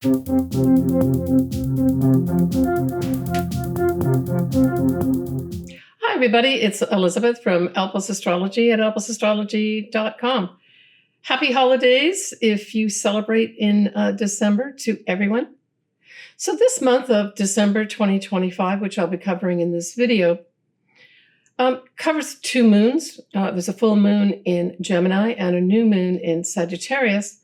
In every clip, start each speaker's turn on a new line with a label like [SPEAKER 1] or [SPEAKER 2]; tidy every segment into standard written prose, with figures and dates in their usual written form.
[SPEAKER 1] Hi, everybody. It's Elizabeth from Elpis Astrology at elpisastrology.com. Happy holidays if you celebrate in December to everyone. So this month of December 2025, which I'll be covering in this video, covers two moons. There's a full moon in Gemini and a new moon in Sagittarius.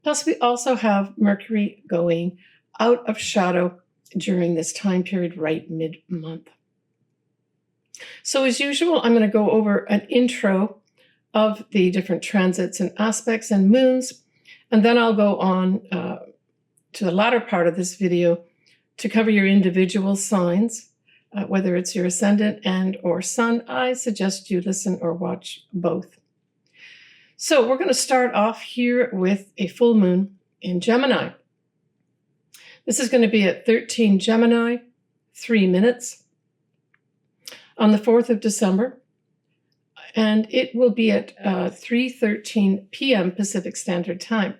[SPEAKER 1] Plus, we also have Mercury going out of shadow during this time period, right mid-month. So as usual, I'm going to go over an intro of the different transits and aspects and moons, and then I'll go on to the latter part of this video to cover your individual signs, whether it's your ascendant and or sun. I suggest you listen or watch both. So we're going to start off here with a full moon in Gemini. This is going to be at 13 Gemini, 3 minutes on the 4th of December, and it will be at 3:13 p.m. Pacific Standard Time.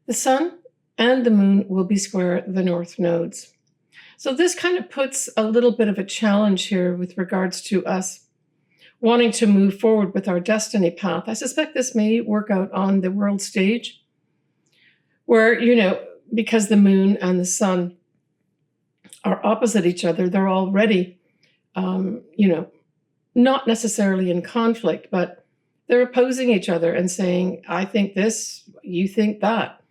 [SPEAKER 1] The sun and the moon will be square the north nodes. So this kind of puts a little bit of a challenge here with regards to us wanting to move forward with our destiny path. I suspect this may work out on the world stage where, because the moon and the sun are opposite each other, they're already, not necessarily in conflict, but they're opposing each other and saying, I think this, you think that.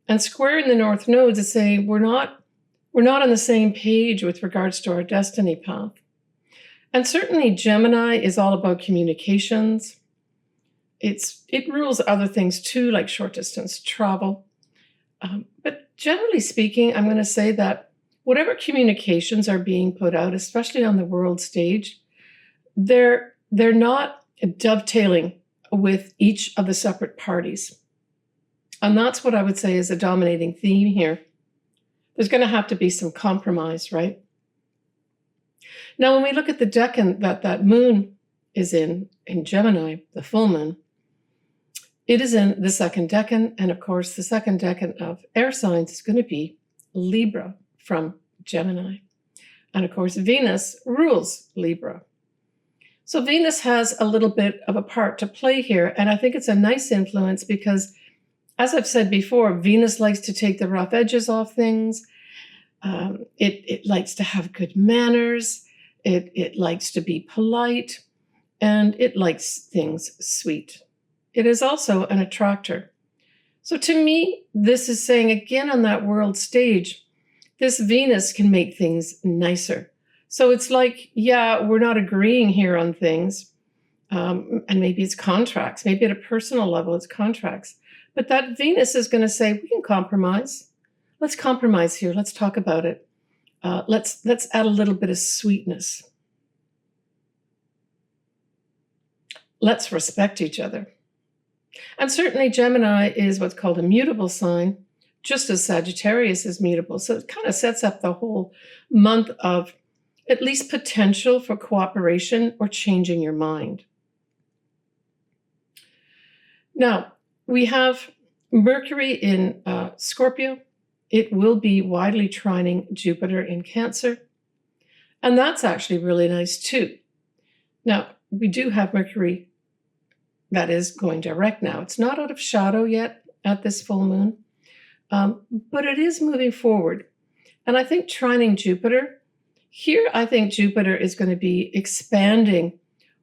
[SPEAKER 1] And square in the north nodes is saying we're not on the same page with regards to our destiny path. And certainly Gemini is all about communications. It rules other things too, like short distance travel. But generally speaking, I'm going to say that whatever communications are being put out, especially on the world stage, they're not dovetailing with each of the separate parties. And that's what I would say is a dominating theme here. There's going to have to be some compromise, right? Now, when we look at the decan that moon is in Gemini, the full moon, it is in the second decan. And of course, the second decan of air signs is going to be Libra from Gemini. And of course, Venus rules Libra. So Venus has a little bit of a part to play here. And I think it's a nice influence because, as I've said before, Venus likes to take the rough edges off things. It likes to have good manners. It likes to be polite. And it likes things sweet. It is also an attractor. So to me, this is saying, again, on that world stage, this Venus can make things nicer. So it's like, yeah, we're not agreeing here on things. And maybe it's contracts. Maybe at a personal level, it's contracts. But that Venus is going to say, we can compromise. Let's compromise here. Let's talk about it. Let's add a little bit of sweetness. Let's respect each other. And certainly Gemini is what's called a mutable sign, just as Sagittarius is mutable. So it kind of sets up the whole month of at least potential for cooperation or changing your mind. Now, we have Mercury in Scorpio. It will be widely trining Jupiter in Cancer. And that's actually really nice too. Now, we do have Mercury that is going direct now. It's not out of shadow yet at this full moon, but it is moving forward. And I think trining Jupiter, here I think Jupiter is going to be expanding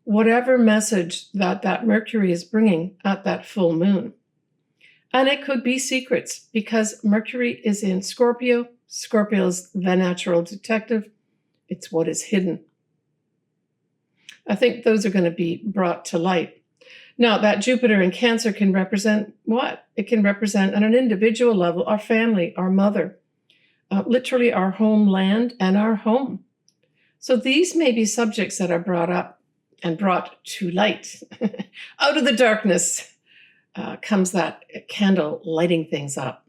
[SPEAKER 1] whatever message that Mercury is bringing at that full moon. And it could be secrets because Mercury is in Scorpio. Scorpio is the natural detective. It's what is hidden. I think those are going to be brought to light. Now, that Jupiter in Cancer can represent what? It can represent, on an individual level, our family, our mother, literally our homeland and our home. So these may be subjects that are brought up and brought to light. Out of the darkness comes that candle lighting things up.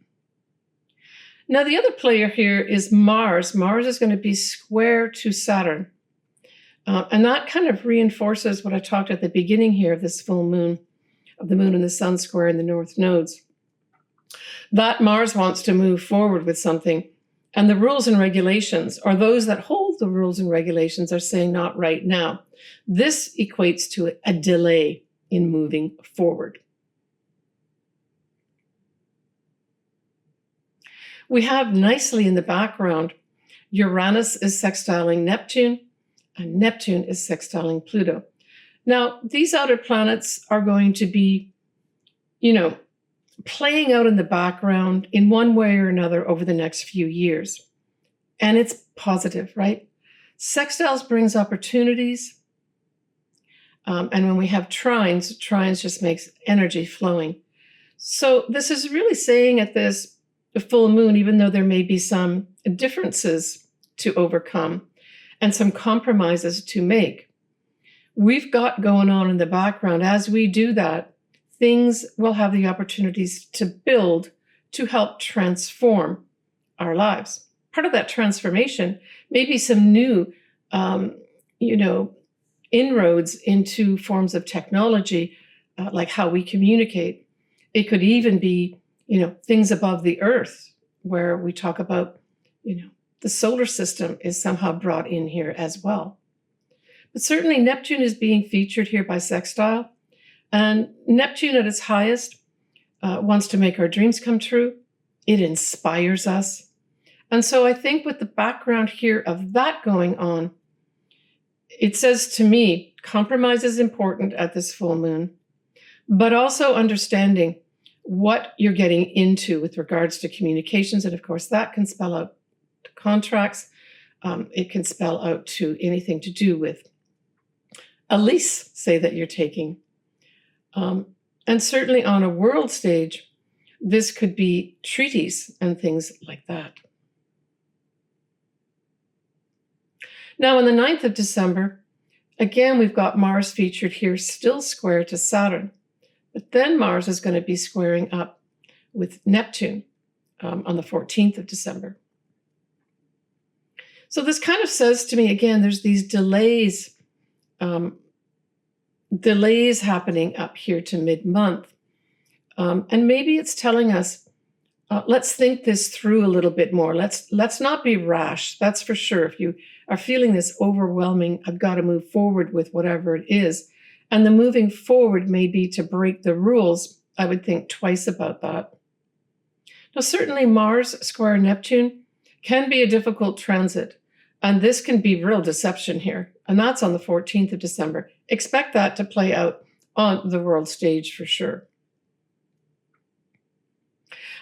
[SPEAKER 1] Now, the other player here is Mars. Mars is going to be square to Saturn. And that kind of reinforces what I talked at the beginning here of this full moon, of the moon and the sun square in the north nodes. That Mars wants to move forward with something. And the rules and regulations, or those that hold the rules and regulations, are saying not right now. This equates to a delay in moving forward. We have nicely in the background, Uranus is sextiling Neptune, and Neptune is sextiling Pluto. Now, these outer planets are going to be, playing out in the background in one way or another over the next few years. And it's positive, right? Sextiles brings opportunities. And when we have trines just makes energy flowing. So this is really saying at this full moon, even though there may be some differences to overcome and some compromises to make, we've got going on in the background. As we do that, things will have the opportunities to build to help transform our lives. Part of that transformation may be some new, inroads into forms of technology, like how we communicate. It could even be, things above the earth, where we talk about, the solar system is somehow brought in here as well. But certainly Neptune is being featured here by sextile. And Neptune at its highest wants to make our dreams come true. It inspires us. And so I think with the background here of that going on, it says to me, compromise is important at this full moon, but also understanding what you're getting into with regards to communications. And of course, that can spell out contracts. It can spell out to anything to do with a lease, say, that you're taking. And certainly on a world stage, this could be treaties and things like that. Now, on the 9th of December, again, we've got Mars featured here, still square to Saturn. But then Mars is going to be squaring up with Neptune on the 14th of December. So this kind of says to me, again, there's these delays happening up here to mid-month. And maybe it's telling us, let's think this through a little bit more. Let's not be rash, that's for sure. If you are feeling this overwhelming, I've got to move forward with whatever it is, and the moving forward may be to break the rules, I would think twice about that. Now, certainly Mars square Neptune can be a difficult transit, and this can be real deception here. And that's on the 14th of December. Expect that to play out on the world stage for sure.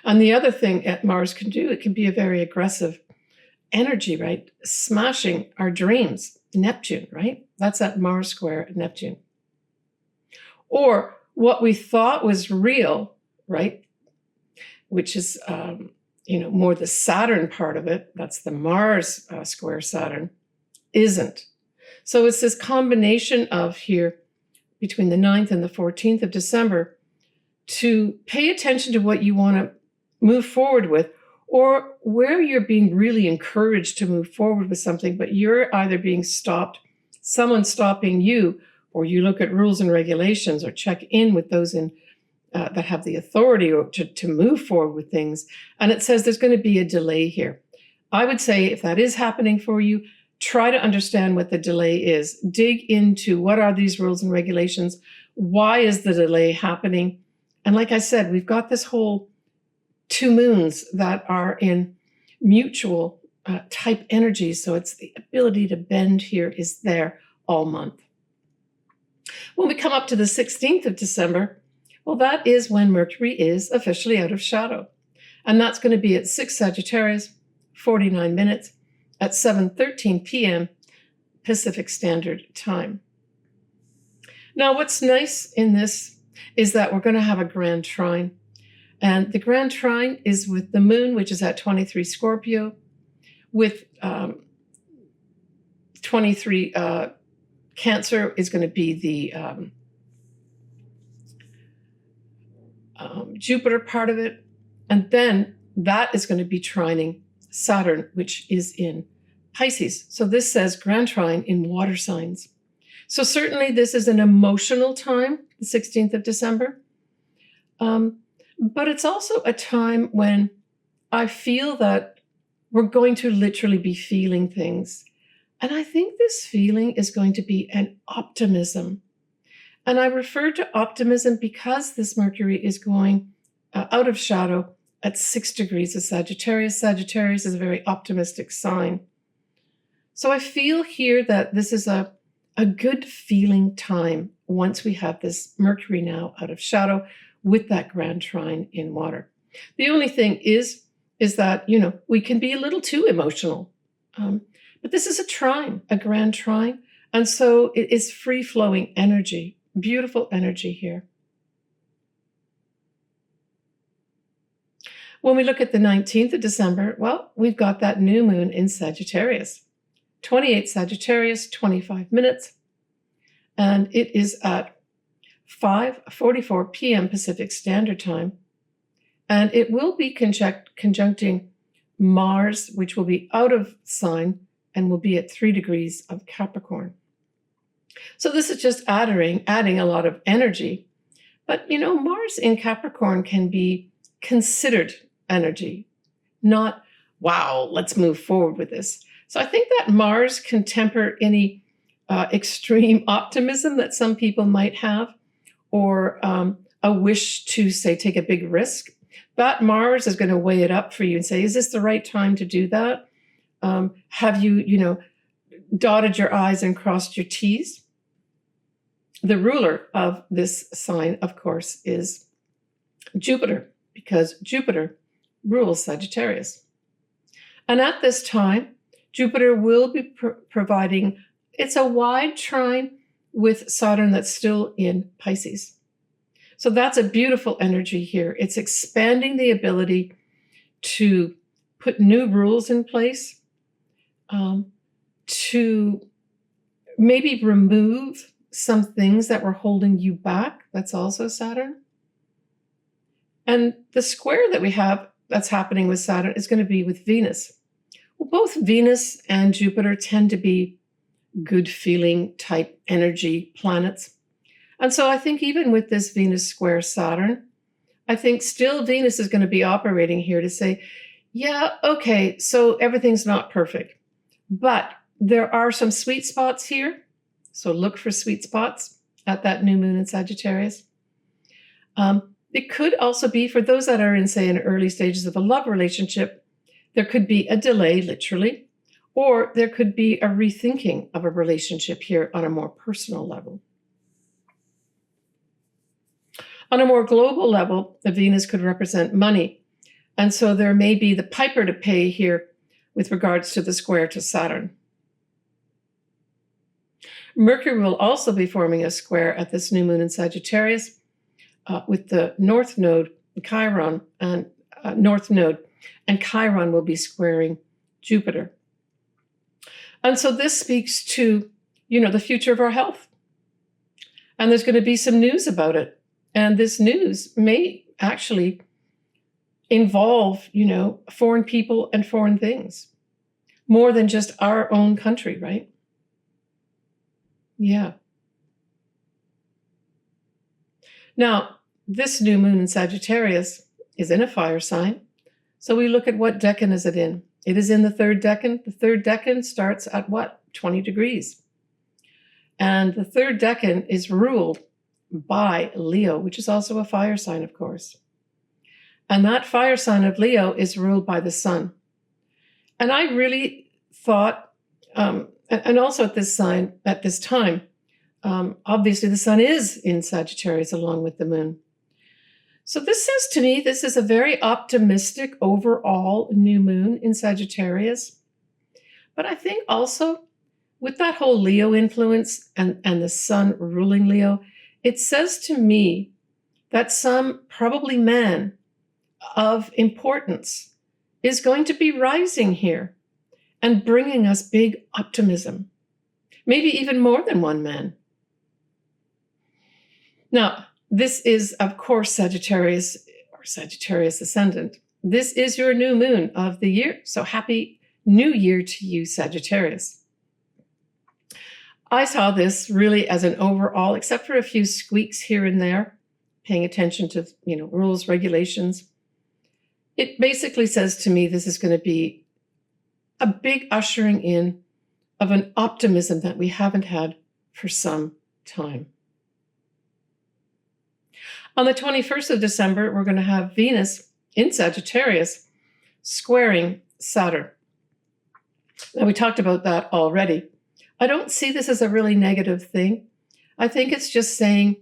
[SPEAKER 1] And the other thing that Mars can do, it can be a very aggressive energy, right? Smashing our dreams. Neptune, right? That's at Mars square Neptune. Or what we thought was real, right? Which is, more the Saturn part of it. That's the Mars square Saturn, isn't. So it's this combination of here between the 9th and the 14th of December to pay attention to what you want to move forward with, or where you're being really encouraged to move forward with something, but you're either being stopped, someone's stopping you, or you look at rules and regulations or check in with those that have the authority or to move forward with things. And it says there's going to be a delay here. I would say if that is happening for you, try to understand what the delay is. Dig into what are these rules and regulations? Why is the delay happening? And like I said, we've got this whole 2 moons that are in mutual type energies. So it's the ability to bend here is there all month. When we come up to the 16th of December, well, that is when Mercury is officially out of shadow. And that's going to be at 6 Sagittarius, 49 minutes, at 7:13 p.m. Pacific Standard Time. Now, what's nice in this is that we're going to have a grand trine. And the grand trine is with the moon, which is at 23 Scorpio, with 23 Cancer is going to be the Jupiter part of it. And then that is going to be trining Saturn, which is in Pisces. So this says grand trine in water signs. So certainly this is an emotional time, the 16th of December. But it's also a time when I feel that we're going to literally be feeling things. And I think this feeling is going to be an optimism. And I refer to optimism because this Mercury is going out of shadow at 6 degrees of Sagittarius. Sagittarius is a very optimistic sign. So I feel here that this is a good feeling time once we have this Mercury now out of shadow with that grand trine in water. The only thing is that, we can be a little too emotional. But this is a trine, a grand trine. And so it is free-flowing energy, beautiful energy here. When we look at the 19th of December, well, we've got that new moon in Sagittarius. 28 Sagittarius, 25 minutes. And it is at 5:44 p.m. Pacific Standard Time. And it will be conjuncting Mars, which will be out of sign and will be at 3 degrees of Capricorn. So this is just adding a lot of energy. But, Mars in Capricorn can be considered energy, not, wow, let's move forward with this. So I think that Mars can temper any extreme optimism that some people might have, or a wish to, say, take a big risk. That Mars is going to weigh it up for you and say, is this the right time to do that? Have you, dotted your I's and crossed your T's? The ruler of this sign, of course, is Jupiter, because Jupiter rules Sagittarius. And at this time, Jupiter will be providing, it's a wide trine with Saturn that's still in Pisces. So that's a beautiful energy here. It's expanding the ability to put new rules in place, to maybe remove some things that were holding you back. That's also Saturn. And the square that we have that's happening with Saturn is going to be with Venus. Well, both Venus and Jupiter tend to be good feeling type energy planets. And so I think even with this Venus square Saturn, I think still Venus is going to be operating here to say, yeah, okay, so everything's not perfect, but there are some sweet spots here. So look for sweet spots at that new moon in Sagittarius. It could also be for those that are in, say, in early stages of a love relationship, there could be a delay, literally, or there could be a rethinking of a relationship here on a more personal level. On a more global level, the Venus could represent money. And so there may be the piper to pay here with regards to the square to Saturn. Mercury will also be forming a square at this new moon in Sagittarius with the North Node, Chiron, and North Node, and Chiron will be squaring Jupiter. And so this speaks to, the future of our health. And there's going to be some news about it. And this news may actually involve, foreign people and foreign things, more than just our own country, right? Yeah. Now, this new moon in Sagittarius is in a fire sign. So we look at what decan is it in. It is in the third decan. The third decan starts at what? 20 degrees. And the third decan is ruled by Leo, which is also a fire sign, of course. And that fire sign of Leo is ruled by the sun. And I really thought, and also at this time, obviously the sun is in Sagittarius along with the moon. So this says to me, this is a very optimistic overall new moon in Sagittarius. But I think also with that whole Leo influence and the sun ruling Leo, it says to me that some probably man of importance is going to be rising here and bringing us big optimism, maybe even more than one man. Now, this is, of course, Sagittarius or Sagittarius ascendant. This is your new moon of the year. So happy new year to you, Sagittarius. I saw this really as an overall, except for a few squeaks here and there, paying attention to, rules, regulations. It basically says to me this is going to be a big ushering in of an optimism that we haven't had for some time. On the 21st of December, we're going to have Venus in Sagittarius squaring Saturn. Now, we talked about that already. I don't see this as a really negative thing. I think it's just saying,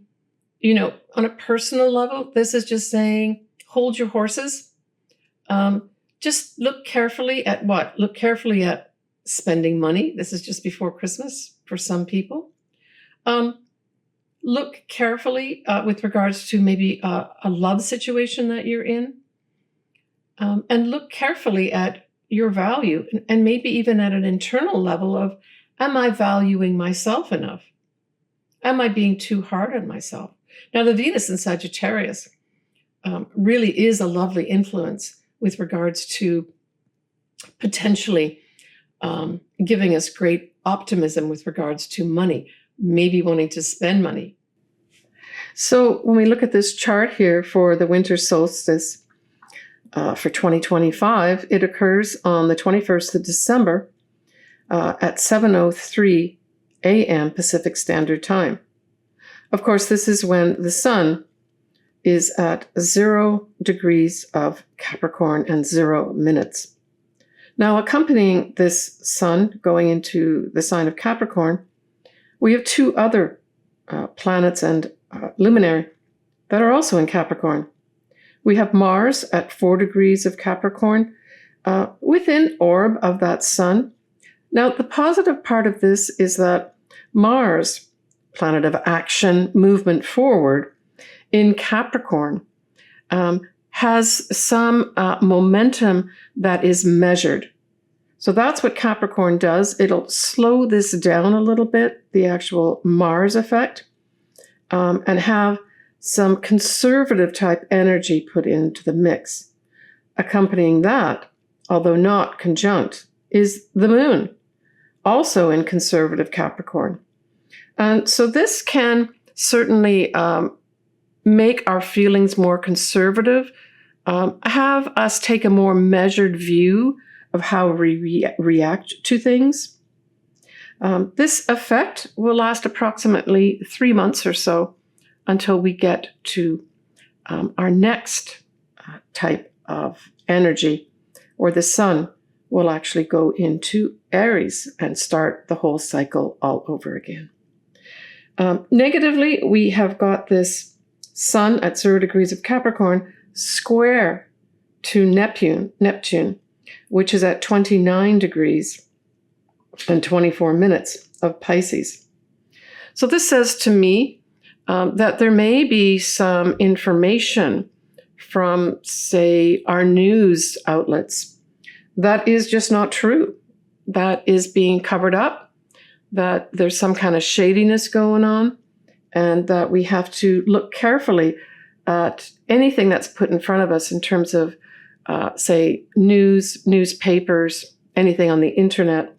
[SPEAKER 1] on a personal level, this is just saying, hold your horses. Just look carefully at what? Look carefully at spending money. This is just before Christmas for some people. Look carefully with regards to maybe a love situation that you're in. And look carefully at your value and maybe even at an internal level of, am I valuing myself enough? Am I being too hard on myself? Now, the Venus in Sagittarius really is a lovely influence with regards to potentially giving us great optimism with regards to money, maybe wanting to spend money. So when we look at this chart here for the winter solstice for 2025, it occurs on the 21st of December at 7:03 a.m. Pacific Standard Time. Of course, this is when the sun is at 0 degrees of Capricorn and 0 minutes. Now, accompanying this sun going into the sign of Capricorn, we have two other planets and luminary that are also in Capricorn. We have Mars at 4 degrees of Capricorn within orb of that sun. Now, the positive part of this is that Mars, planet of action, movement forward, in Capricorn, has some momentum that is measured. So that's what Capricorn does. It'll slow this down a little bit, the actual Mars effect, and have some conservative type energy put into the mix. Accompanying that, although not conjunct, is the moon, also in conservative Capricorn. And so this can certainly make our feelings more conservative, have us take a more measured view of how we react to things. This effect will last approximately 3 months or so until we get to our next type of energy, where the sun will actually go into Aries and start the whole cycle all over again. Negatively, we have got this sun at 0 degrees of Capricorn square to Neptune, which is at 29 degrees and 24 minutes of Pisces. So this says to me that there may be some information from, say, our news outlets that is just not true, that is being covered up, that there's some kind of shadiness going on, and that we have to look carefully at anything that's put in front of us in terms of, say, newspapers, anything on the internet,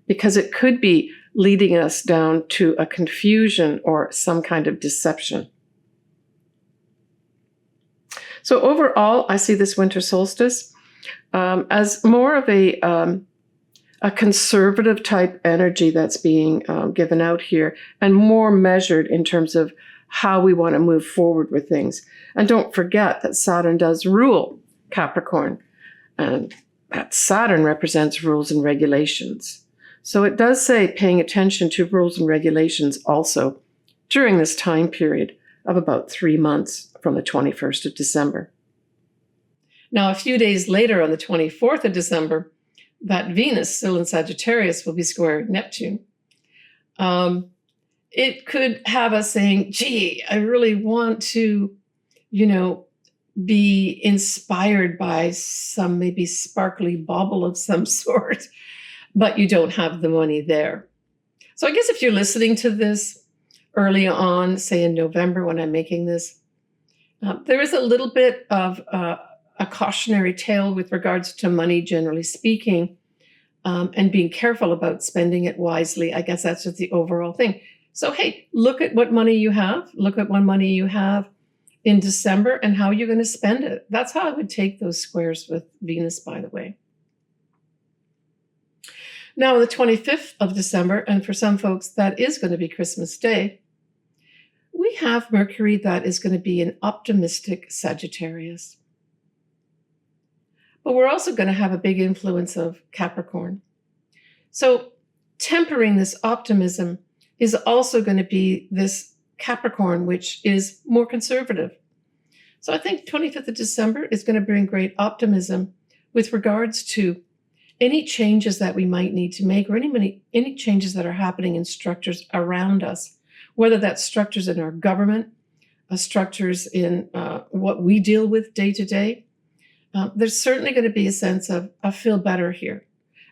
[SPEAKER 1] because it could be leading us down to a confusion or some kind of deception. So overall, I see this winter solstice as more of a conservative type energy that's being given out here, and more measured in terms of how we want to move forward with things. And don't forget that Saturn does rule Capricorn, and that Saturn represents rules and regulations. So it does say paying attention to rules and regulations also during this time period of about 3 months from the 21st of December. Now, a few days later, on the 24th of December, that Venus, still in Sagittarius, will be square Neptune. It could have us saying, gee, I really want to, be inspired by some maybe sparkly bauble of some sort, but you don't have the money there. So I guess if you're listening to this early on, say in November when I'm making this, there is a little bit of a cautionary tale with regards to money, generally speaking, and being careful about spending it wisely. I guess that's just the overall thing. So, hey, look at what money you have. Look at what money you have in December and how you're going to spend it. That's how I would take those squares with Venus, by the way. Now, the 25th of December, and for some folks, that is going to be Christmas Day, we have Mercury that is going to be an optimistic Sagittarius. But we're also going to have a big influence of Capricorn. So tempering this optimism is also going to be this Capricorn, which is more conservative. So I think 25th of December is going to bring great optimism with regards to any changes that we might need to make, or any changes that are happening in structures around us, whether that's structures in our government, structures in what we deal with day to day. There's certainly going to be a sense of I feel better here.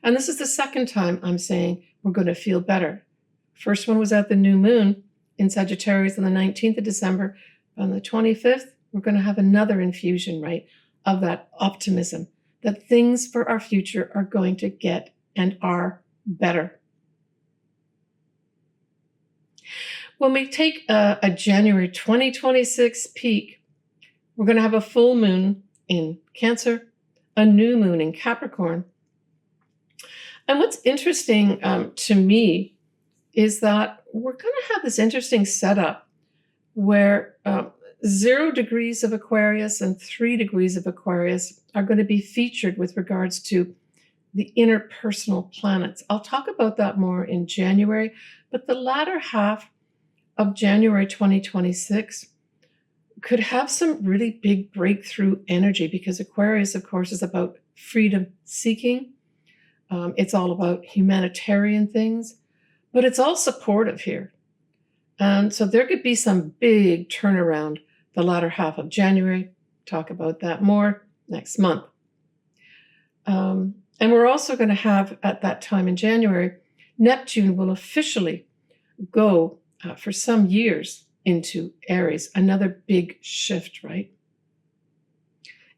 [SPEAKER 1] And this is the second time I'm saying we're going to feel better. First one was at the new moon in Sagittarius on the 19th of December. On the 25th, we're going to have another infusion, right, of that optimism, that things for our future are going to get and are better. When we take a January 2026 peak, we're going to have a full moon in Cancer, a new moon in Capricorn. And what's interesting to me is that we're going to have this interesting setup where 0 degrees of Aquarius and 3 degrees of Aquarius are going to be featured with regards to the interpersonal planets. I'll talk about that more in January, but the latter half of January 2026 could have some really big breakthrough energy, because Aquarius, of course, is about freedom seeking. It's all about humanitarian things, but it's all supportive here. And so there could be some big turnaround the latter half of January. Talk about that more next month. And we're also going to have, at that time in January, Neptune will officially go for some years into Aries, another big shift, right?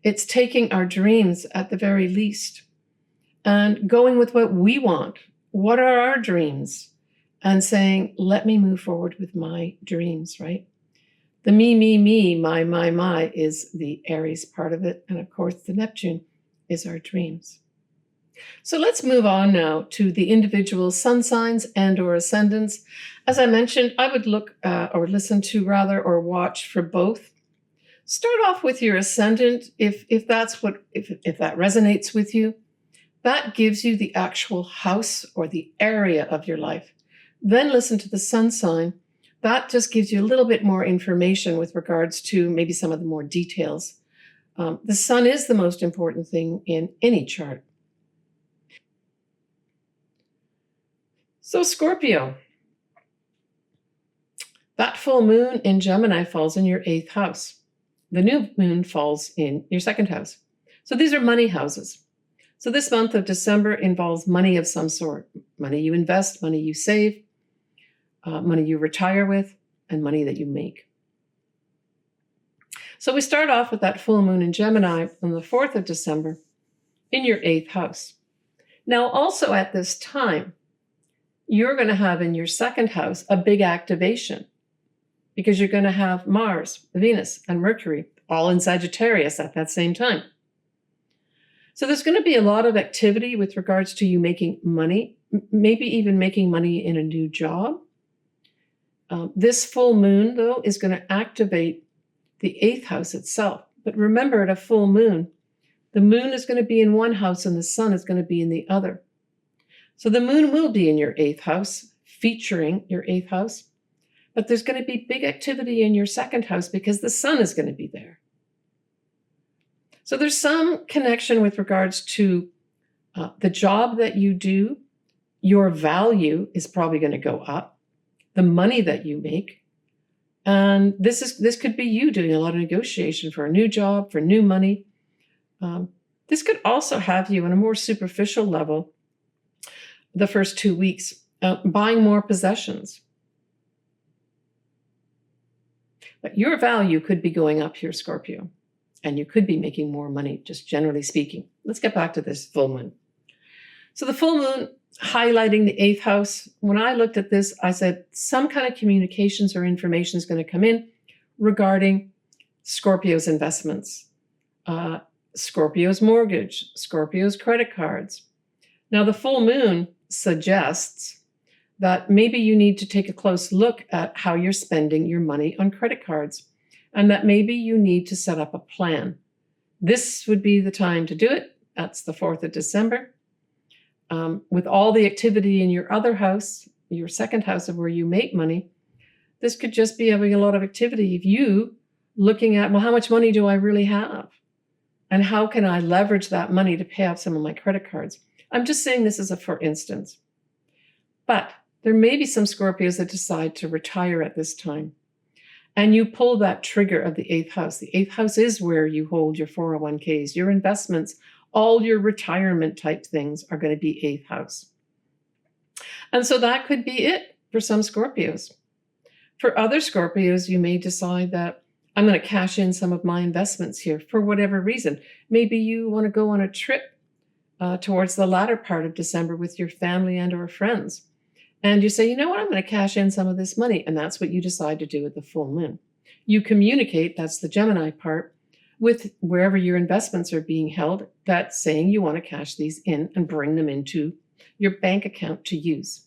[SPEAKER 1] It's taking our dreams at the very least and going with what we want. What are our dreams? And saying, let me move forward with my dreams, right? The me, my is the Aries part of it. And of course, the Neptune is our dreams. So let's move on now to the individual sun signs and or ascendants. As I mentioned, I would look or listen to rather, or watch for both. Start off with your ascendant if that resonates with you. That gives you the actual house or the area of your life. Then listen to the sun sign. That just gives you a little bit more information with regards to maybe some of the more details. The sun is the most important thing in any chart. So Scorpio, that full moon in Gemini falls in your 8th house. The new moon falls in your 2nd house. So these are money houses. So this month of December involves money of some sort. Money you invest, money you save, money you retire with, and money that you make. So we start off with that full moon in Gemini on the 4th of December in your 8th house. Now also at this time, you're going to have in your 2nd house a big activation, because you're going to have Mars, Venus, and Mercury all in Sagittarius at that same time. So there's going to be a lot of activity with regards to you making money, maybe even making money in a new job. This full moon, though, is going to activate the 8th house itself. But remember, at a full moon, the moon is going to be in one house and the sun is going to be in the other. So the moon will be in your 8th house, featuring your 8th house, but there's going to be big activity in your 2nd house because the sun is going to be there. So there's some connection with regards to the job that you do. Your value is probably going to go up, the money that you make. And this could be you doing a lot of negotiation for a new job, for new money. This could also have you on a more superficial level the first 2 weeks, buying more possessions. But your value could be going up here, Scorpio, and you could be making more money, just generally speaking. Let's get back to this full moon. So the full moon highlighting the 8th house, when I looked at this, I said some kind of communications or information is going to come in regarding Scorpio's investments, Scorpio's mortgage, Scorpio's credit cards. Now, the full moon suggests that maybe you need to take a close look at how you're spending your money on credit cards, and that maybe you need to set up a plan. This would be the time to do it. That's the 4th of December. With all the activity in your other house, your second house of where you make money, this could just be having a lot of activity of you looking at, well, how much money do I really have? And how can I leverage that money to pay off some of my credit cards? I'm just saying this as a for instance. But there may be some Scorpios that decide to retire at this time. And you pull that trigger of the 8th house. The 8th house is where you hold your 401ks, your investments, all your retirement type things are going to be 8th house. And so that could be it for some Scorpios. For other Scorpios, you may decide that I'm going to cash in some of my investments here for whatever reason. Maybe you want to go on a trip towards the latter part of December with your family and or friends. And you say, you know what, I'm going to cash in some of this money. And that's what you decide to do at the full moon. You communicate, that's the Gemini part, with wherever your investments are being held, that's saying you want to cash these in and bring them into your bank account to use.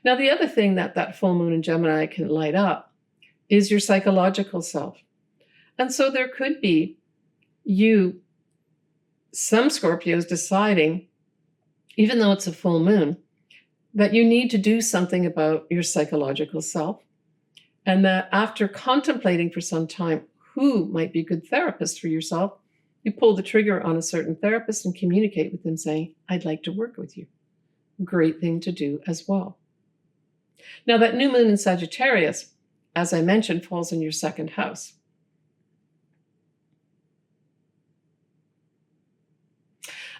[SPEAKER 1] Now, the other thing that full moon in Gemini can light up is your psychological self. And so there could be some Scorpios deciding, even though it's a full moon, that you need to do something about your psychological self. And that after contemplating for some time who might be a good therapist for yourself, you pull the trigger on a certain therapist and communicate with them saying, I'd like to work with you. Great thing to do as well. Now, that new moon in Sagittarius, as I mentioned, falls in your 2nd house.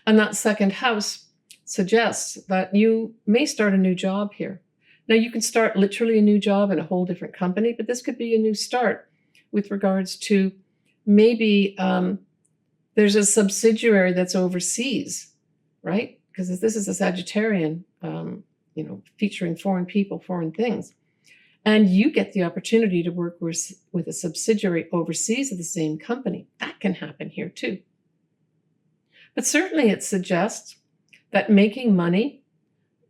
[SPEAKER 1] And that 2nd house suggests that you may start a new job here. Now, you can start literally a new job in a whole different company, but this could be a new start with regards to maybe there's a subsidiary that's overseas, right? Because this is a Sagittarian, featuring foreign people, foreign things. And you get the opportunity to work with a subsidiary overseas of the same company. That can happen here too. But certainly it suggests that making money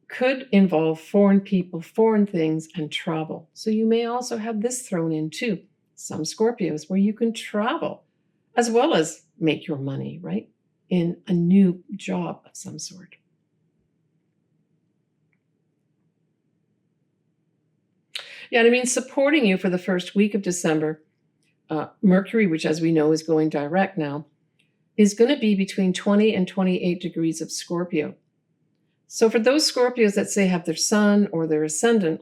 [SPEAKER 1] could involve foreign people, foreign things, and travel. So you may also have this thrown in too. Some Scorpios where you can travel as well as make your money, right? In a new job of some sort. Yeah, and I mean, supporting you for the first week of December, Mercury, which as we know is going direct now, is going to be between 20 and 28 degrees of Scorpio. So for those Scorpios that say have their sun or their ascendant,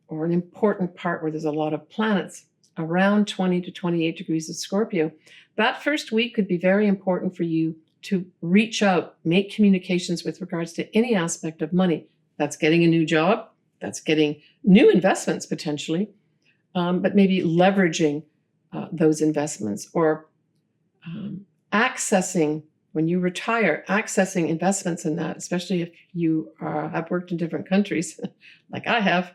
[SPEAKER 1] or an important part where there's a lot of planets around 20 to 28 degrees of Scorpio, that first week could be very important for you to reach out, make communications with regards to any aspect of money. That's getting a new job, that's getting new investments potentially, but maybe leveraging those investments or accessing, when you retire, accessing investments in that, especially if you have worked in different countries like I have.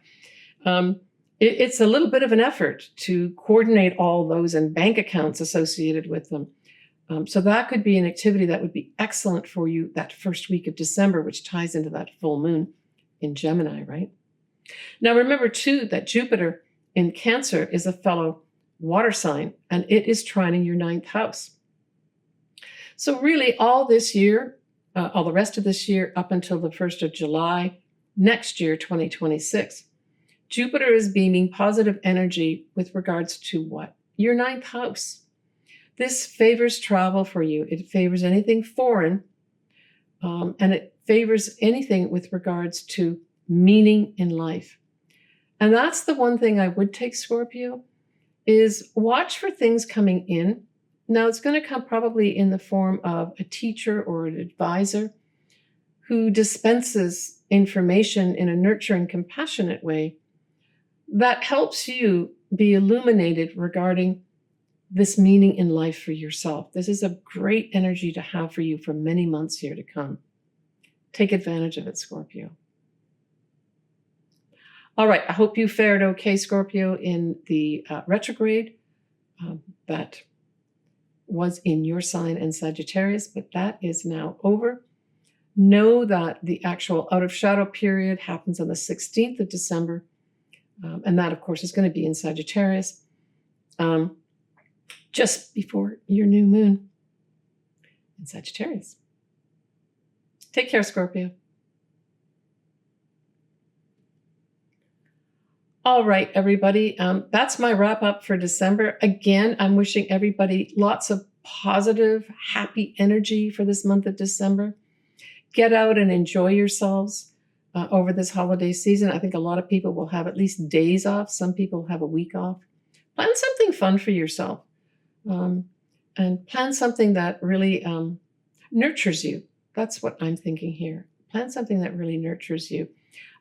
[SPEAKER 1] It's a little bit of an effort to coordinate all those and bank accounts associated with them. So that could be an activity that would be excellent for you that first week of December, which ties into that full moon in Gemini, right? Now remember too that Jupiter in Cancer is a fellow water sign, and it is trining your 9th house. So really all this year, all the rest of this year up until the 1st of July, next year, 2026, Jupiter is beaming positive energy with regards to what? Your 9th house. This favors travel for you. It favors anything foreign, and it favors anything with regards to meaning in life. And that's the one thing I would take, Scorpio, is watch for things coming in. Now, it's going to come probably in the form of a teacher or an advisor who dispenses information in a nurturing, compassionate way that helps you be illuminated regarding this meaning in life for yourself. This is a great energy to have for you for many months here to come. Take advantage of it, Scorpio. All right. I hope you fared okay, Scorpio, in the retrograde that was in your sign and Sagittarius, but that is now over. Know that the actual out of shadow period happens on the 16th of December. And that, of course, is going to be in Sagittarius just before your new moon in Sagittarius. Take care, Scorpio. All right, everybody. That's my wrap up for December. Again, I'm wishing everybody lots of positive, happy energy for this month of December. Get out and enjoy yourselves over this holiday season. I think a lot of people will have at least days off. Some people have a week off. Plan something fun for yourself. And plan something that really nurtures you. That's what I'm thinking here. Plan something that really nurtures you.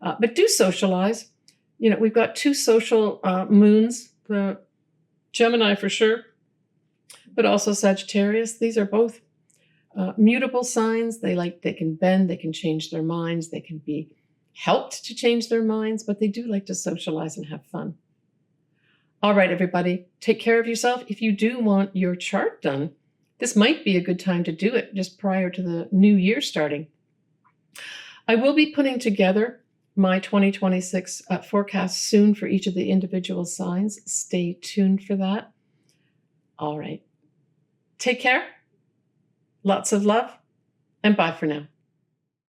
[SPEAKER 1] But do socialize. You know, we've got 2 social moons, the Gemini for sure, but also Sagittarius. These are both mutable signs. They can bend, they can change their minds, they can be helped to change their minds, but they do like to socialize and have fun. All right, everybody, take care of yourself. If you do want your chart done, this might be a good time to do it just prior to the new year starting. I will be putting together my 2026 forecast soon for each of the individual signs. Stay tuned for that. All right. Take care. Lots of love, and bye for now.